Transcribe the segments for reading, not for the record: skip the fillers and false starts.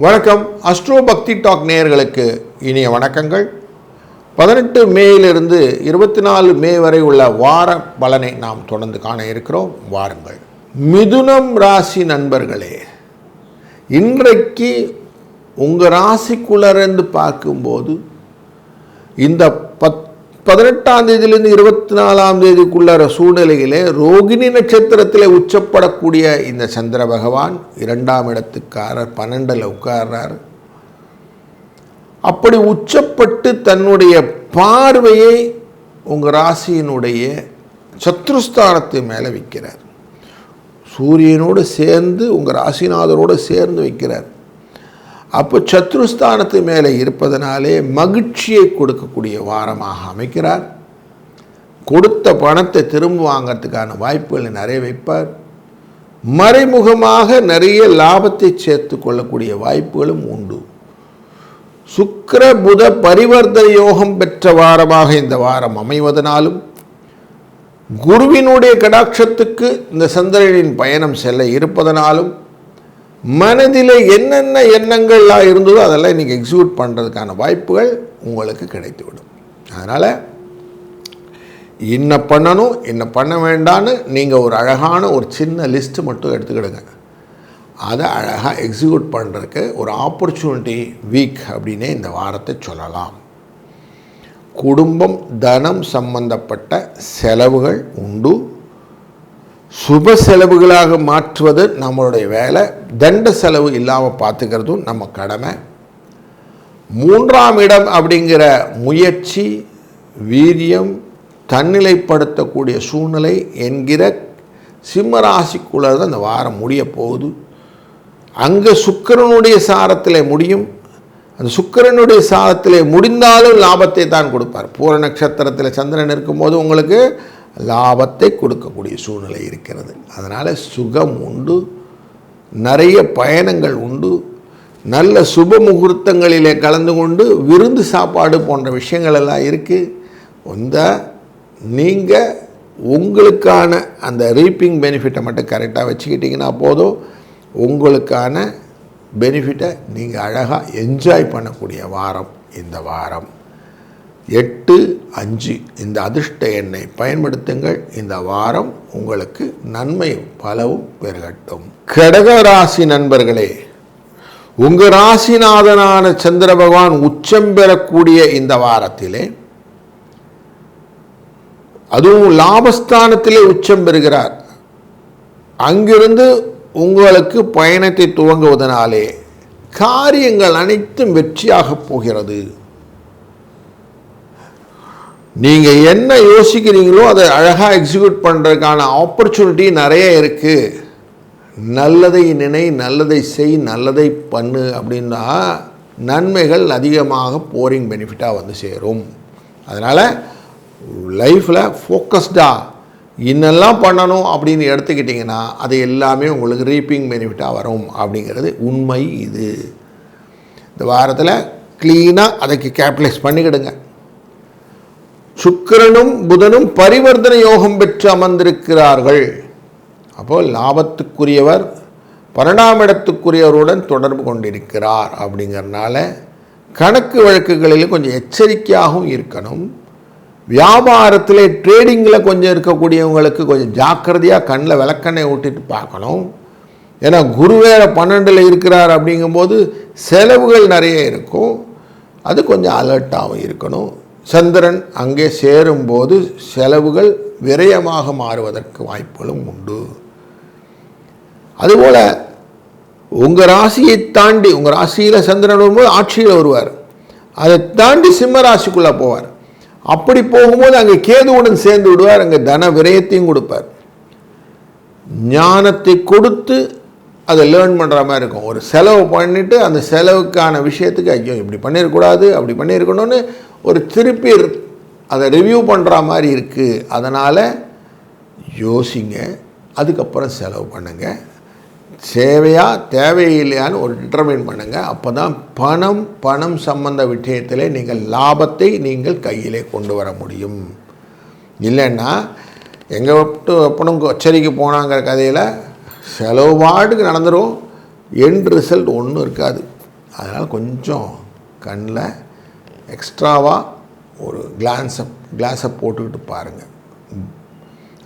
வணக்கம். அஸ்ட்ரோ பக்தி டாக் நேயர்களுக்கு இனிய வணக்கங்கள். 18 மேயிலிருந்து 24 மே வரை உள்ள வார பலனை நாம் தொடர்ந்து காண இருக்கிறோம். வாருங்கள். மிதுனம் ராசி நண்பர்களே, இன்றைக்கு உங்கள் ராசிக்குள்ளேருந்து பார்க்கும்போது இந்த 18ஆம் தேதியிலிருந்து 24ஆம் தேதிக்குள்ள சூழ்நிலையிலே ரோகிணி நட்சத்திரத்தில் உச்சப்படக்கூடிய இந்த சந்திர பகவான் 2ஆம் இடத்துக்காரர் 12ல் உட்கார்றார். அப்படி உச்சப்பட்டு தன்னுடைய பார்வையை உங்கள் ராசியினுடைய சத்ருஸ்தானத்து மேலே வைக்கிறார். சூரியனோடு சேர்ந்து உங்கள் ராசிநாதரோடு சேர்ந்து வைக்கிறார். அப்போ சத்ருஸ்தானத்து மேலே இருப்பதனாலே மகிழ்ச்சியை கொடுக்கக்கூடிய வாரமாக அமைக்கிறார். கொடுத்த பணத்தை திரும்ப வாங்கிறதுக்கான வாய்ப்புகளை நிறைய வைப்பார். மறைமுகமாக நிறைய லாபத்தை சேர்த்து கொள்ளக்கூடிய வாய்ப்புகளும் உண்டு. சுக்கிர புத பரிவர்த்தனை யோகம் பெற்ற வாரமாக இந்த வாரம் அமைவதனாலும் குருவினுடைய கடாட்சத்துக்கு இந்த சந்திரனின் பயணம் செல்ல இருப்பதனாலும் மனதில் என்னென்ன எண்ணங்கள்லாம் இருந்ததோ அதெல்லாம் இன்றைக்கி எக்ஸிக்யூட் பண்ணுறதுக்கான வாய்ப்புகள் உங்களுக்கு கிடைத்துவிடும். அதனால் இன்ன பண்ணணும் இன்ன பண்ண வேண்டான்னு நீங்கள் ஒரு அழகான ஒரு சின்ன லிஸ்ட்டு மட்டும் எடுத்துக்கிடுங்க. அதை அழகாக எக்ஸிக்யூட் பண்ணுறதுக்கு ஒரு ஆப்பர்ச்சுனிட்டி வீக் அப்படின்னே இந்த வாரத்தை சொல்லலாம். குடும்பம் தனம் சம்பந்தப்பட்ட செலவுகள் உண்டு. சுப செலவுகளாக மாற்றுவது நம்மளுடைய வேலை. தண்ட செலவு இல்லாமல் பார்த்துக்கிறதும் நம்ம கடமை. 3ஆம் இடம் அப்படிங்கிற முயற்சி, வீரியம், தன்னிலைப்படுத்தக்கூடிய சூழ்நிலை என்கிற சிம்ம ராசிக்குள்ளே தான் இந்த வாரம் முடிய போகுது. அங்கே சுக்கிரனுடைய சாரத்தில் முடியும். அந்த சுக்கிரனுடைய சாரத்தில் முடிந்தாலும் லாபத்தை தான் கொடுப்பார். பூர நட்சத்திரத்தில் சந்திரன் இருக்கும்போது உங்களுக்கு லாபத்தை கொடுக்கக்கூடிய சூழ்நிலை இருக்கிறது. அதனால் சுகம் உண்டு, நிறைய பயணங்கள் உண்டு. நல்ல சுப முகூர்த்தங்களிலே கலந்து கொண்டு விருந்து சாப்பாடு போன்ற விஷயங்கள் எல்லாம் இருக்குது. நீங்கள் உங்களுக்கான அந்த ரீப்பிங் பெனிஃபிட்டை மட்டும் கரெக்டாக வச்சுக்கிட்டிங்கன்னா போதும். உங்களுக்கான பெனிஃபிட்டை நீங்கள் அழகாக என்ஜாய் பண்ணக்கூடிய வாரம் இந்த வாரம். 8-5 இந்த அதிர்ஷ்ட எண்ணை பயன்படுத்துங்கள். இந்த வாரம் உங்களுக்கு நன்மை பலவும் பெருகட்டும். கடக ராசி நண்பர்களே, உங்கள் ராசிநாதனான சந்திர பகவான் உச்சம் பெறக்கூடிய இந்த வாரத்திலே, அதுவும் லாபஸ்தானத்திலே உச்சம் பெறுகிறார். அங்கிருந்து உங்களுக்கு பயணத்தை துவங்குவதனாலே காரியங்கள் அனைத்தும் வெற்றியாக போகிறது. நீங்கள் என்ன யோசிக்கிறீங்களோ அதை அழகாக எக்ஸிக்யூட் பண்ணுறதுக்கான ஆப்பர்ச்சுனிட்டி நிறைய இருக்குது. நல்லதை நினை, நல்லதை செய், நல்லதை பண்ணு அப்படின்னா நன்மைகள் அதிகமாக போரிங் பெனிஃபிட்டாக வந்து சேரும். அதனால் லைஃப்பில் ஃபோக்கஸ்டாக இன்னெல்லாம் பண்ணணும் அப்படின்னு எடுத்துக்கிட்டிங்கன்னா அது எல்லாமே உங்களுக்கு ரீப்பிங் பெனிஃபிட்டாக வரும் அப்படிங்கிறது உண்மை. இது இந்த வாரத்தில் க்ளீனாக அதுக்கு கேபிட்டலைஸ் பண்ணிக்கிடுங்க. சுக்கிரனும் புதனும் பரிவர்த்தனை யோகம் பெற்று அமர்ந்திருக்கிறார்கள். அப்போது லாபத்துக்குரியவர் 12ஆம் இடத்துக்குரியவருடன் தொடர்பு கொண்டிருக்கிறார். அப்படிங்கிறனால கணக்கு வழக்குகளில் கொஞ்சம் எச்சரிக்கையாகவும் இருக்கணும். வியாபாரத்தில் ட்ரேடிங்கில் கொஞ்சம் இருக்கக்கூடியவங்களுக்கு கொஞ்சம் ஜாக்கிரதையாக கண்ணில் விளக்கெண்ணெய் ஊட்டிட்டு பார்க்கணும். ஏன்னா குருவேற 12ல் இருக்கிறார் அப்படிங்கும்போது செலவுகள் நிறைய இருக்கும். அது கொஞ்சம் அலர்ட்டாகவும் இருக்கணும். சந்திரன் அங்கே சேரும்போது செலவுகள் விரயமாக மாறுவதற்கு வாய்ப்புகளும் உண்டு. அதுபோல் உங்கள் ராசியை தாண்டி, உங்கள் ராசியில் சந்திரன் வரும்போது ஆட்சியில் வருவார். அதை தாண்டி சிம்ம ராசிக்குள்ளே போவார். அப்படி போகும்போது அங்கே கேதுவுடன் சேர்ந்து விடுவார். அங்கே தன விரயத்தையும் கொடுப்பார். ஞானத்தை கொடுத்து அதை லேர்ன் பண்ணுற மாதிரி இருக்கும். ஒரு செலவு பண்ணிவிட்டு அந்த செலவுக்கான விஷயத்துக்கு ஐயோ இப்படி பண்ணிடக்கூடாது அப்படி பண்ணியிருக்கணும்னு ஒரு திருப்பி அதை ரிவ்யூ பண்ணுற மாதிரி இருக்குது. அதனால் யோசிங்க, அதுக்கப்புறம் செலவு பண்ணுங்கள். தேவையில்லையான்னு ஒரு டிட்டர்மைன் பண்ணுங்கள். அப்போ தான் பணம் சம்பந்த விஷயத்தில் நீங்கள் லாபத்தை நீங்கள் கையிலே கொண்டு வர முடியும். இல்லைன்னா எங்கள் அப்பனும் கொச்சரிக்கு போனாங்கிற கதையில் செலவு பாட்டுக்கு நடந்துடும். எண்ட் ரிசல்ட் ஒன்றும் இருக்காது. அதனால் கொஞ்சம் கண்ணில் எக்ஸ்ட்ராவாக ஒரு கிளாஸை போட்டுக்கிட்டு பாருங்கள்.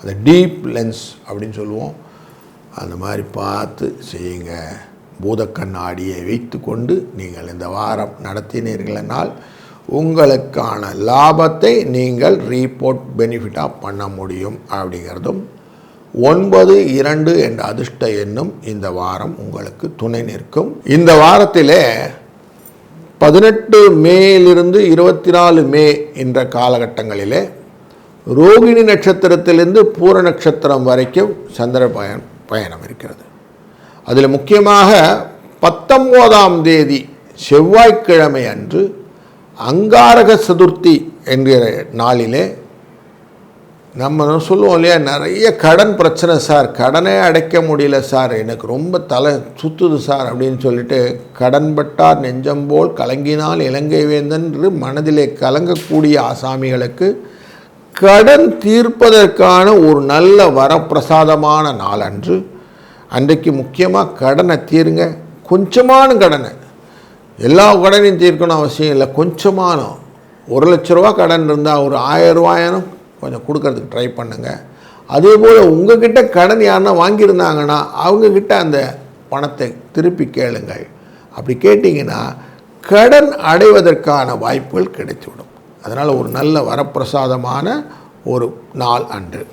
அந்த டீப் லென்ஸ் அப்படின்னு சொல்லுவோம், அந்த மாதிரி பார்த்து செய்யுங்க. பூத கண்ணாடியை வைத்து கொண்டு நீங்கள் இந்த வாரம் நடத்தினீர்களானால் உங்களுக்கான லாபத்தை நீங்கள் ரீபோர்ட் பெனிஃபிட்டாக பண்ண முடியும். அப்படிங்கிறதும் 9-2 என்ற அதிர்ஷ்ட எண்ணும் இந்த வாரம் உங்களுக்கு துணை நிற்கும். இந்த வாரத்திலே 18 மேலிருந்து 24 மே என்ற காலகட்டங்களிலே ரோகிணி நட்சத்திரத்திலிருந்து பூர நட்சத்திரம் வரைக்கும் சந்திர பயணம் இருக்கிறது. அதில் முக்கியமாக 19ஆம் தேதி செவ்வாய்க்கிழமை அன்று அங்காரக சதுர்த்தி என்கிற நாளிலே நம்ம சொல்லுவோம் இல்லையா, நிறைய கடன் பிரச்சனை சார், கடனே அடைக்க முடியல சார், எனக்கு ரொம்ப தலை சுற்றுது சார் அப்படின்னு சொல்லிட்டு, கடன்பட்டார் நெஞ்சம்போல் கலங்கினால் இலங்கை வேந்தன் என்று மனதிலே கலங்கக்கூடிய ஆசாமிகளுக்கு கடன் தீர்ப்பதற்கான ஒரு நல்ல வரப்பிரசாதமான நாள் அன்று. அன்றைக்கு முக்கியமாக கடனை தீருங்க. கொஞ்சமான கடனை, எல்லா கடனையும் தீர்க்கணும் அவசியம் இல்லை, கொஞ்சமான 1 லட்ச ரூபா கடன் இருந்தால் ஒரு 1000 ரூபாயானும் கொஞ்சம் கொடுக்கறதுக்கு ட்ரை பண்ணுங்கள். அதே போல் உங்கள்கிட்ட கடன் யாருன்னா வாங்கியிருந்தாங்கன்னா அவங்கக்கிட்ட அந்த பணத்தை திருப்பி கேளுங்கள். அப்படி கேட்டிங்கன்னா கடன் அடைவதற்கான வாய்ப்புகள் கிடைத்துவிடும். அதனால் ஒரு நல்ல வரப்பிரசாதமான ஒரு நாள் அன்று.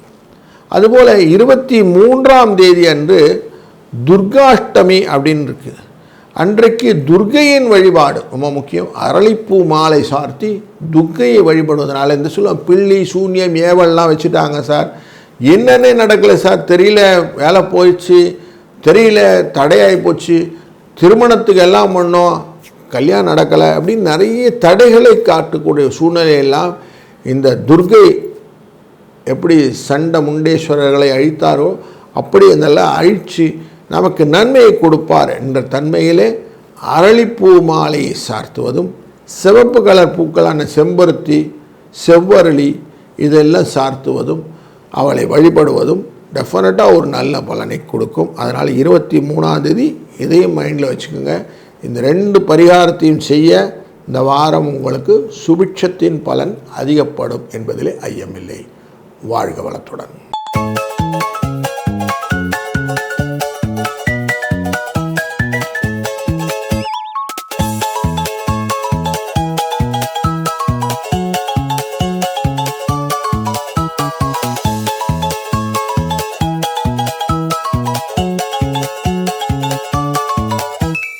அதுபோல் 23ஆம் தேதி அன்று துர்காஷ்டமி அப்படின்னு இருக்குது. அன்றைக்கு துர்க்கையின் வழிபாடு ரொம்ப முக்கியம். அரளிப்பூ மாலை சார்த்தி துர்க்கையை வழிபடுவதனால இந்த சொல்லுவோம், பில்லி சூன்யம் ஏவல்லாம் வச்சுட்டாங்க சார், என்னென்ன நடக்கலை சார், தெரியல, வேலை போயிடுச்சு, தெரியல, தடையாகி போச்சு, திருமணத்துக்கு எல்லாம் பண்ணோம், கல்யாணம் நடக்கலை அப்படின்னு நிறைய தடைகளை காட்டக்கூடிய சூழ்நிலையெல்லாம் இந்த துர்க்கை எப்படி சண்ட முண்டேஸ்வரர்களை அழித்தாரோ அப்படி அதெல்லாம் அழித்து நமக்கு நன்மையை கொடுப்பார் என்ற தன்மையிலே அரளிப்பூ மாலையை சார்த்துவதும், சிவப்பு கலர் பூக்களான செம்பருத்தி, செவ்வரளி இதெல்லாம் சார்த்துவதும், அவளை வழிபடுவதும் டெஃபினட்டாக ஒரு நல்ல பலனை கொடுக்கும். அதனால் 23ஆம் தேதி இதையும் மைண்டில் வச்சுக்கோங்க. இந்த 2 பரிகாரத்தையும் செய்ய இந்த வாரம் உங்களுக்கு சுபிட்சத்தின் பலன் அதிகப்படும் என்பதிலே ஐயமில்லை. வாழ்க வளத்துடன்.